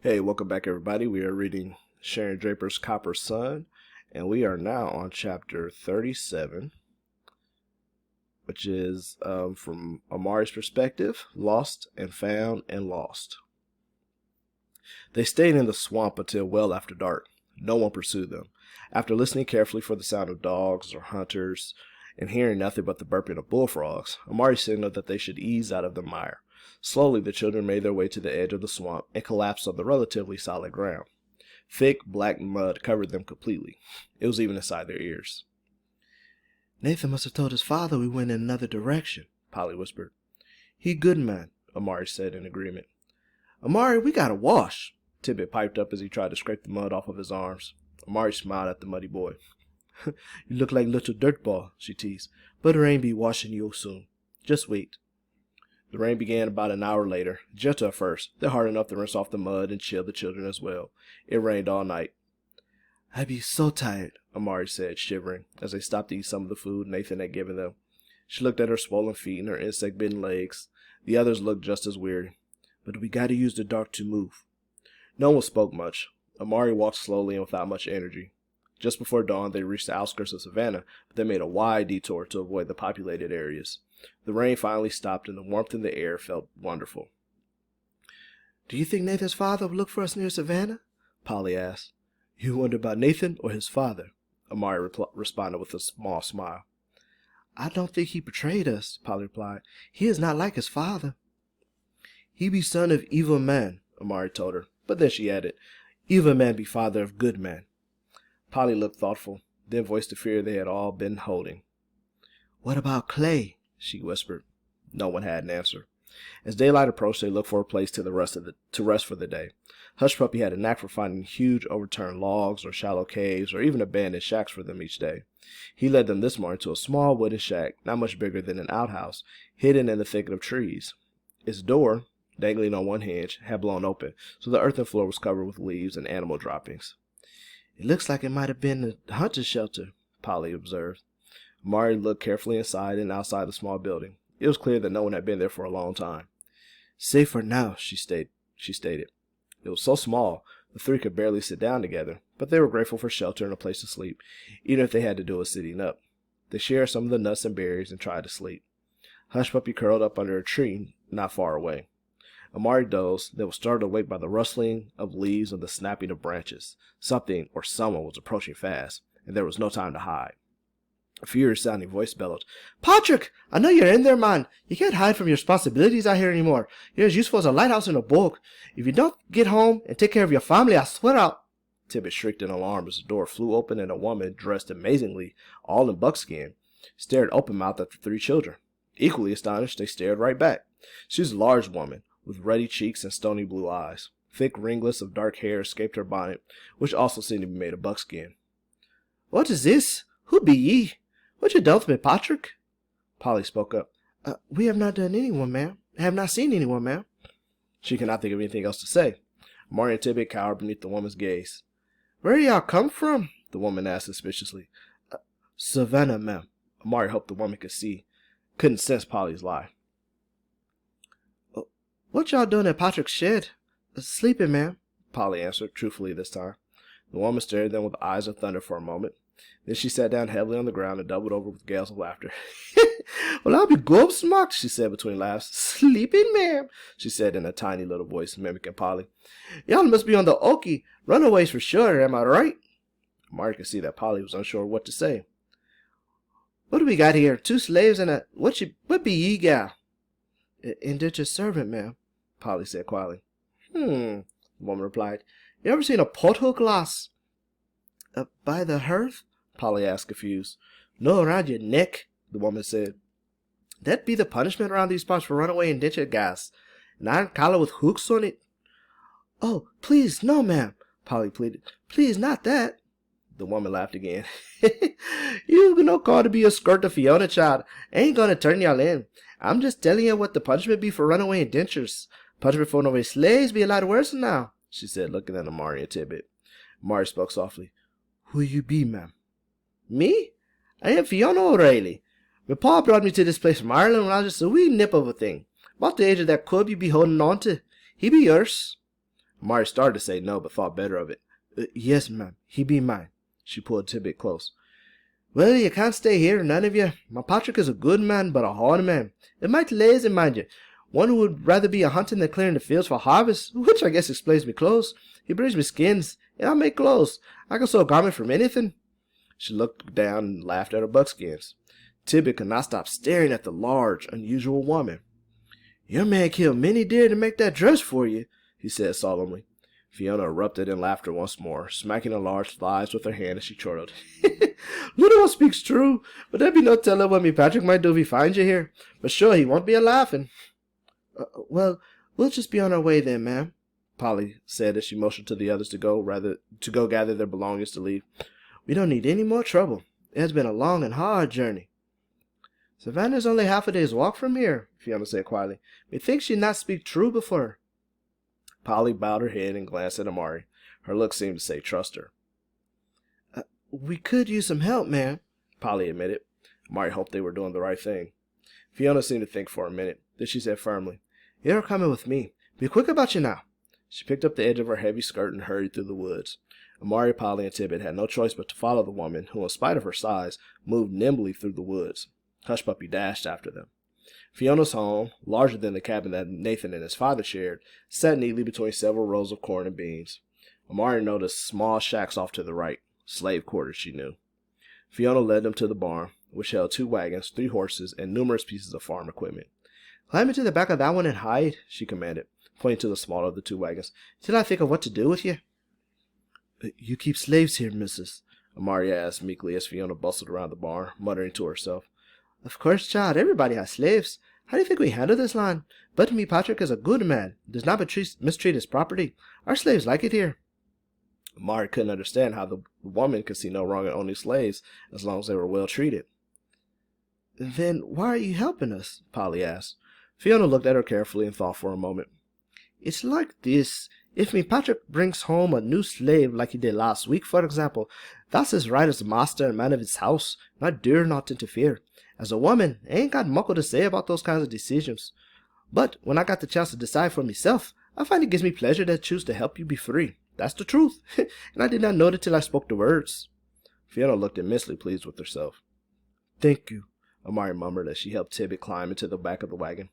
Hey, welcome back, everybody. We are reading Sharon Draper's Copper Sun, and we are now on chapter 37, which is from Amari's perspective, Lost and Found and Lost. They stayed in the swamp until well after dark. No one pursued them. After listening carefully for the sound of dogs or hunters and hearing nothing but the burping of bullfrogs, Amari signaled that they should ease out of the mire. Slowly, the children made their way to the edge of the swamp and collapsed on the relatively solid ground. Thick, black mud covered them completely. It was even inside their ears. "Nathan must have told his father we went in another direction," Polly whispered. "He good man," Amari said in agreement. "Amari, we gotta wash." Tidbit piped up as he tried to scrape the mud off of his arms. Amari smiled at the muddy boy. "You look like little dirtball," she teased, "but it ain't be washing you soon. Just wait." The rain began about an hour later, gentle at first, then hard enough to rinse off the mud and chill the children as well. It rained all night. "I be so tired," Amari said, shivering, as they stopped to eat some of the food Nathan had given them. She looked at her swollen feet and her insect-bitten legs. The others looked just as weary. "But we gotta use the dark to move." No one spoke much. Amari walked slowly and without much energy. Just before dawn, they reached the outskirts of Savannah, but they made a wide detour to avoid the populated areas. The rain finally stopped, and the warmth in the air felt wonderful. "Do you think Nathan's father would look for us near Savannah?" Polly asked. "You wonder about Nathan or his father?" Amari responded with a small smile. "I don't think he betrayed us," Polly replied. "He is not like his father." "He be son of evil man," Amari told her, but then she added, "Evil man be father of good man." Polly looked thoughtful, then voiced the fear they had all been holding. "What about Clay?" she whispered. No one had an answer. As daylight approached, they looked for a place to rest for the day. Hush Puppy had a knack for finding huge overturned logs or shallow caves or even abandoned shacks for them each day. He led them this morning to a small wooden shack, not much bigger than an outhouse, hidden in the thicket of trees. Its door, dangling on one hinge, had blown open, so the earthen floor was covered with leaves and animal droppings. "It looks like it might have been a hunter's shelter," Polly observed. Amari looked carefully inside and outside the small building. It was clear that no one had been there for a long time. "Safe for now," she stated. It was so small, the three could barely sit down together, but they were grateful for shelter and a place to sleep, even if they had to do it sitting up. They shared some of the nuts and berries and tried to sleep. Hush Puppy curled up under a tree not far away. Amari dozed, then was startled awake by the rustling of leaves and the snapping of branches. Something or someone was approaching fast, and there was no time to hide. A furious-sounding voice bellowed, "Patrick, I know you're in there, man. You can't hide from your responsibilities out here anymore. You're as useful as a lighthouse in a boat. If you don't get home and take care of your family, I swear I'll—" Tidbit shrieked in alarm as the door flew open and a woman, dressed amazingly, all in buckskin, stared open-mouthed at the three children. Equally astonished, they stared right back. She was a large woman, with ruddy cheeks and stony blue eyes. Thick ringlets of dark hair escaped her bonnet, which also seemed to be made of buckskin. "What is this? Who be ye? What you done with me, Patrick?" Polly spoke up. We have not done anyone, ma'am. Have not seen anyone, ma'am." She could not think of anything else to say. Amari and Tidbit cowered beneath the woman's gaze. "Where y'all come from?" the woman asked suspiciously. "Savannah, ma'am." Amari hoped the woman could see. Couldn't sense Polly's lie. "What y'all doing at Patrick's shed?" "Sleeping, ma'am," Polly answered, truthfully this time. The woman stared at them with eyes of thunder for a moment. Then she sat down heavily on the ground and doubled over with gales of laughter. "Well, I'll be gobsmacked," she said between laughs. "Sleeping, ma'am," she said in a tiny little voice, mimicking Polly. "Y'all must be on the Okie runaways for sure, am I right?" Amari could see that Polly was unsure what to say. "What do we got here? 2 slaves and a— What be ye gal?" "Indentured servant, ma'am," Polly said quietly. The woman replied. "You ever seen a porthook, lass?" "By the hearth?" Polly asked, confused. "No, around your neck," the woman said. "That be the punishment around these parts for runaway indentured gas. An iron collar with hooks on it." "Oh, please, no, ma'am," Polly pleaded. "Please, not that." The woman laughed again. "You no call to be a skirt of Fiona, child. Ain't gonna turn y'all in. I'm just telling you what the punishment be for runaway indentures. Punishment for runaway slaves be a lot worse now," she said, looking at Amari and Tidbit. Amari spoke softly. "Who you be, ma'am?" "Me? I am Fiona O'Reilly. My pa brought me to this place from Ireland when I was just a wee nip of a thing, about the age of that cub you be holding on to. He be yours." Amari started to say no, but thought better of it. Yes, ma'am, he be mine. She pulled Tidbit close. Well, you can't stay here, none of you. My Patrick is a good man, but a hard man. And mighty lazy, mind you. One who would rather be a hunting than clearing the fields for harvest, which I guess explains me clothes. He brings me skins, and I make clothes. I can sew a garment from anything. She looked down and laughed at her buckskins. Tidbit could not stop staring at the large, unusual woman. Your man killed many deer to make that dress for you, he said solemnly. Fiona erupted in laughter once more, smacking her large thighs with her hand as she chortled. Little one speaks true, but there be no telling what me Patrick might do if he finds you here. But sure, he won't be a-laughing. Well, we'll just be on our way then, ma'am, Polly said as she motioned to the others to go gather their belongings to leave. We don't need any more trouble. It has been a long and hard journey. Savannah's only half a day's walk from here, Fiona said quietly. Methinks she not speak true before. Polly bowed her head and glanced at Amari. Her look seemed to say trust her. We could use some help, ma'am, Polly admitted. Amari hoped they were doing the right thing. Fiona seemed to think for a minute. Then she said firmly, You're coming with me. Be quick about you now. She picked up the edge of her heavy skirt and hurried through the woods. Amari, Polly, and Tidbit had no choice but to follow the woman, who, in spite of her size, moved nimbly through the woods. Hush Puppy dashed after them. Fiona's home, larger than the cabin that Nathan and his father shared, sat neatly between several rows of corn and beans. Amari noticed small shacks off to the right, slave quarters, she knew. Fiona led them to the barn, which held 2 wagons, 3 horses, and numerous pieces of farm equipment. Climb into the back of that one and hide, she commanded, pointing to the smaller of the 2 wagons, till I think of what to do with you. You keep slaves here, missus? Amari asked meekly as Fiona bustled around the barn, muttering to herself. Of course, child, everybody has slaves. How do you think we handle this land? But me, Patrick, is a good man, does not mistreat his property. Our slaves like it here. Amari couldn't understand how the woman could see no wrong in owning slaves as long as they were well treated. Then why are you helping us? Polly asked. Fiona looked at her carefully and thought for a moment. It's like this. If me Patrick brings home a new slave like he did last week, for example, that's his right as master and man of his house, and I dare not interfere. As a woman, I ain't got muckle to say about those kinds of decisions. But when I got the chance to decide for myself, I find it gives me pleasure to choose to help you be free. That's the truth, and I did not know it till I spoke the words. Fiona looked immensely pleased with herself. Thank you, Amari murmured as she helped Tidbit climb into the back of the wagon.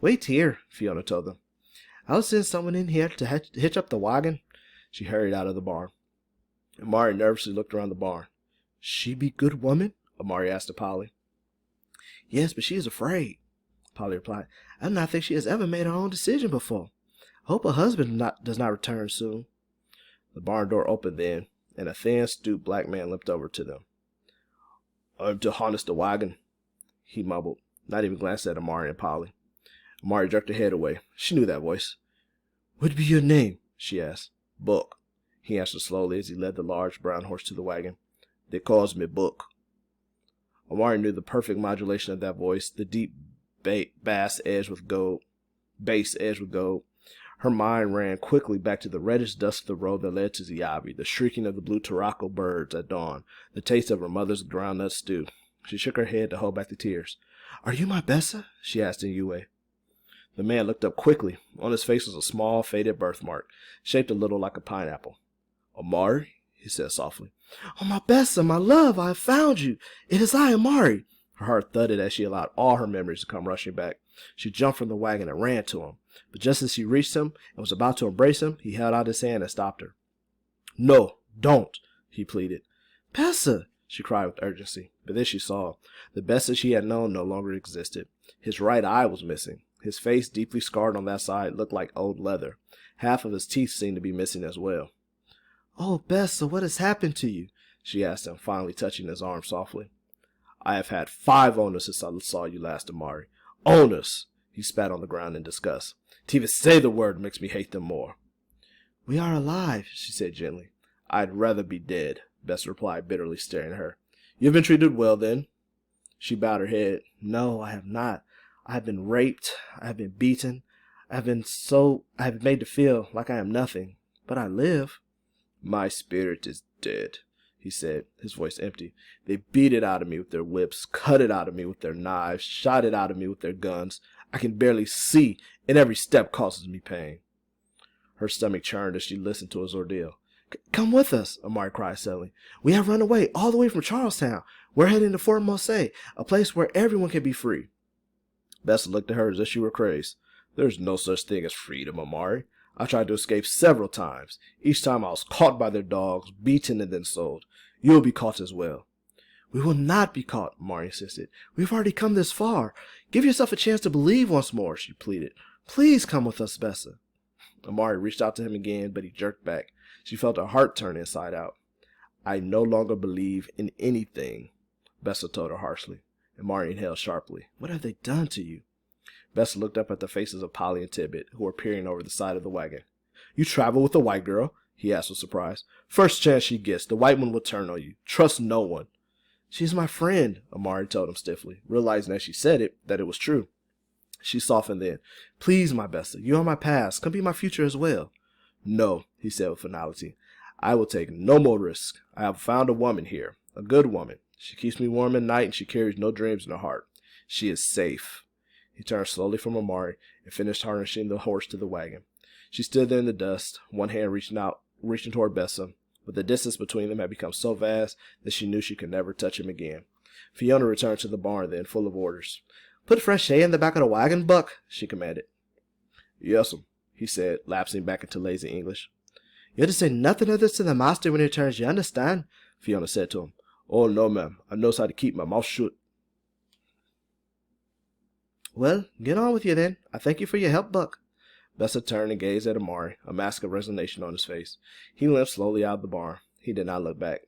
Wait here, Fiona told them. I'll send someone in here to hitch up the wagon. She hurried out of the barn. Amari nervously looked around the barn. She be good woman? Amari asked Polly. Yes, but she is afraid, Polly replied. I do not think she has ever made her own decision before. I hope her husband does not return soon. The barn door opened then, and a thin, stooped black man limped over to them. I'm to harness the wagon, he mumbled, not even glancing at Amari and Polly. Amari jerked her head away. She knew that voice. What be your name? She asked. Buck, he answered slowly as he led the large brown horse to the wagon. They calls me Buck. Amari knew the perfect modulation of that voice, the deep bass edged with gold. Her mind ran quickly back to the reddish dust of the road that led to Ziabi, the shrieking of the blue turako birds at dawn, the taste of her mother's groundnut stew. She shook her head to hold back the tears. Are you my Bessa? She asked in Yue. The man looked up quickly. On his face was a small, faded birthmark, shaped a little like a pineapple. Amari? He said softly. Oh, my Bessa, my love, I have found you. It is I, Amari. Her heart thudded as she allowed all her memories to come rushing back. She jumped from the wagon and ran to him. But just as she reached him and was about to embrace him, he held out his hand and stopped her. No, don't, he pleaded. Bessa, she cried with urgency. But then she saw. The Bessa she had known no longer existed. His right eye was missing. His face, deeply scarred on that side, looked like old leather. Half of his teeth seemed to be missing as well. Oh, Bessa, what has happened to you? She asked him, finally touching his arm softly. I have had 5 owners since I saw you last, Amari. Owners! He spat on the ground in disgust. To even say the word makes me hate them more. We are alive, she said gently. I'd rather be dead, Bess replied bitterly, staring at her. You've been treated well, then? She bowed her head. No, I have not. I have been raped. I have been beaten. I have been made to feel like I am nothing. But I live. My spirit is dead, he said, his voice empty. They beat it out of me with their whips, cut it out of me with their knives, shot it out of me with their guns. I can barely see, and every step causes me pain. Her stomach churned as she listened to his ordeal. Come with us, Amari cried suddenly. We have run away all the way from Charlestown. We're heading to Fort Mose, a place where everyone can be free. Bessa looked at her as if she were crazed. There's no such thing as freedom, Amari. I tried to escape several times. Each time I was caught by their dogs, beaten, and then sold. You'll be caught as well. We will not be caught, Amari insisted. We've already come this far. Give yourself a chance to believe once more, she pleaded. Please come with us, Bessa. Amari reached out to him again, but he jerked back. She felt her heart turn inside out. I no longer believe in anything, Bessa told her harshly. Amari inhaled sharply. What have they done to you? Bessa looked up at the faces of Polly and Tidbit, who were peering over the side of the wagon. You travel with a white girl? He asked with surprise. First chance she gets, the white one will turn on you. Trust no one. She's my friend, Amari told him stiffly, realizing as she said it that it was true. She softened then. Please, my Bessa, you are my past. Come be my future as well. No, he said with finality. I will take no more risk. I have found a woman here, a good woman. She keeps me warm at night and she carries no dreams in her heart. She is safe. He turned slowly from Amari and finished harnessing the horse to the wagon. She stood there in the dust, one hand reaching toward Bessa, but the distance between them had become so vast that she knew she could never touch him again. Fiona returned to the barn then, full of orders. Put fresh hay in the back of the wagon, Buck, she commanded. Yes'm, he said, lapsing back into lazy English. You're to say nothing of this to the master when he returns, you understand? Fiona said to him. Oh, no, ma'am. I knows how to keep my mouth shut. Well, get on with you then. I thank you for your help, Buck. Bessa turned and gazed at Amari, a mask of resignation on his face. He limped slowly out of the barn. He did not look back.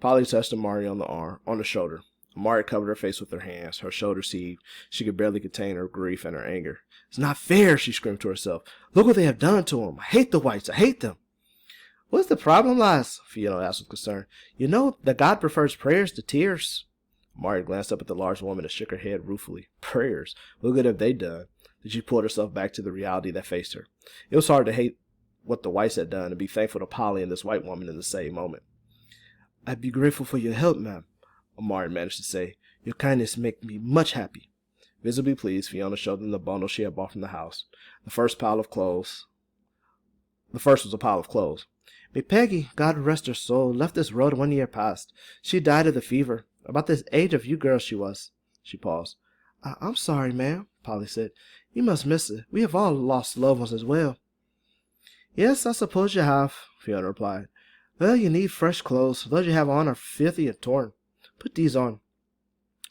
Polly touched Amari on the shoulder. Amari covered her face with her hands. Her shoulders heaved. She could barely contain her grief and her anger. It's not fair, she screamed to herself. Look what they have done to him. I hate the whites. I hate them. What's the problem, lass? Fiona asked with concern. You know that God prefers prayers to tears. Amari glanced up at the large woman and shook her head ruefully. Prayers? What good have they done? Then she pulled herself back to the reality that faced her. It was hard to hate what the whites had done and be thankful to Polly and this white woman in the same moment. I'd be grateful for your help, ma'am, Amari managed to say. Your kindness makes me much happy. Visibly pleased, Fiona showed them the bundle she had bought from the house. The first was a pile of clothes. Me Peggy, God rest her soul, left this road 1 year past. She died of the fever. About this age of you girls she was. She paused. I'm sorry, ma'am, Polly said. You must miss it. We have all lost loved ones as well. Yes, I suppose you have, Fiona replied. Well, you need fresh clothes. Those you have on are filthy and torn. Put these on.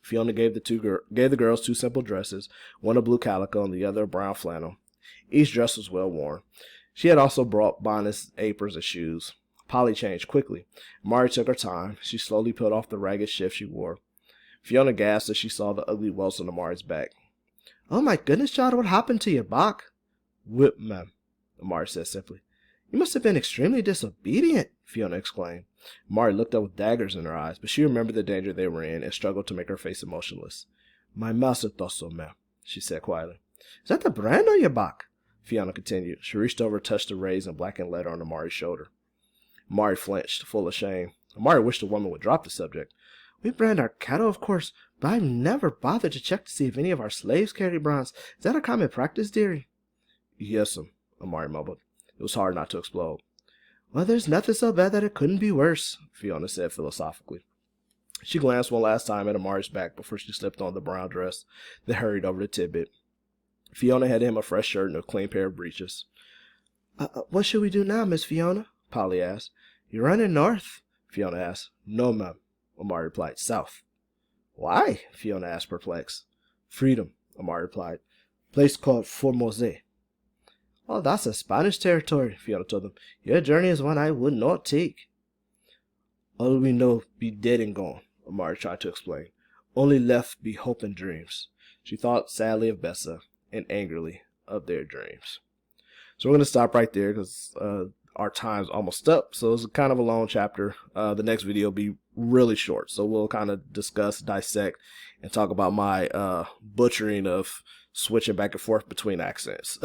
Fiona gave the girls 2 simple dresses, one a blue calico and the other a brown flannel. Each dress was well worn. She had also brought bonnets, aprons, and shoes. Polly changed quickly. Amari took her time. She slowly peeled off the ragged shift she wore. Fiona gasped as she saw the ugly welts on Amari's back. Oh, my goodness, child, what happened to your back? Whip, ma'am, Amari said simply. You must have been extremely disobedient, Fiona exclaimed. Amari looked up with daggers in her eyes, but she remembered the danger they were in and struggled to make her face emotionless. My master thought so, ma'am, she said quietly. Is that the brand on your back? Fiona continued. She reached over and touched the raised and blackened letter on Amari's shoulder. Amari flinched, full of shame. Amari wished the woman would drop the subject. We brand our cattle, of course, but I've never bothered to check to see if any of our slaves carry brands. Is that a common practice, dearie? Yes'm, Amari mumbled. It was hard not to explode. Well, there's nothing so bad that it couldn't be worse, Fiona said philosophically. She glanced one last time at Amari's back before she slipped on the brown dress, then hurried over to Tidbit. Fiona had him a fresh shirt and a clean pair of breeches. What should we do now, Miss Fiona? Polly asked. You're running north? Fiona asked. No, ma'am, Amari replied. South. Why? Fiona asked, perplexed. Freedom, Amari replied. Place called Fort Mose. Well, that's a Spanish territory, Fiona told them. Your journey is one I would not take. All we know be dead and gone, Amari tried to explain. Only left be hope and dreams. She thought sadly of Bessa and angrily of their dreams. So we're going to stop right there because our time's almost up. So it's kind of a long chapter. The next video will be really short. So we'll kind of discuss, dissect, and talk about my butchering of switching back and forth between accents.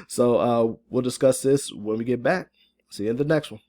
So we'll discuss this when we get back. See you in the next one.